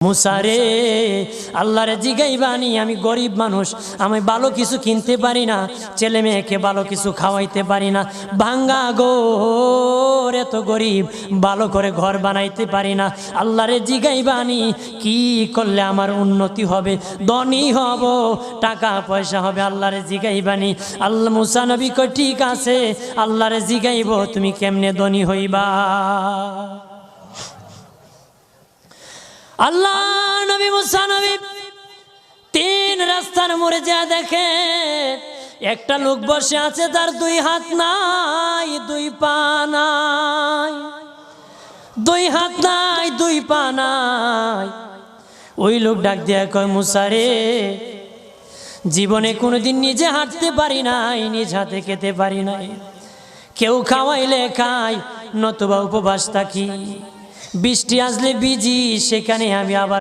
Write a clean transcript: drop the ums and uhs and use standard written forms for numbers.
মুসারে আল্লাহরে জিগাইবানি, আমি গরিব মানুষ, আমি ভালো কিছু কিনতে পারি না, ছেলে মেয়েকে ভালো কিছু খাওয়াইতে পারি না, ভাঙ্গা ঘর, এত গরিব, ভালো করে ঘর বানাইতে পারি না। আল্লাহরে জিগাইবানি কি করলে আমার উন্নতি হবে, ধনী হব, টাকা পয়সা হবে। আল্লাহরে জিগাইবানি। আল্লাহ মুসা নবী কয় ঠিক আছে, আল্লাহরে জিগাইব তুমি কেমনে ধনী হইবা। আল্লাহ নবী মুসা নবী তিন রাস্তার মোড়ে যা দেখে একটা লোক বসে আছে, তার দুই হাত নাই, দুই পা নাই, দুই হাত নাই, দুই পা নাই। ওই লোক ডাক দিয়া কয়, মুসা রে, জীবনে কোনোদিন নিজে হাঁটতে পারি নাই, নিজ হাতে খেতে পারি নাই, কেউ খাওয়াইলে খাই, নতুবা উপবাস থাকি, বৃষ্টি আসলে ভিজি, সেখানে আমি আবার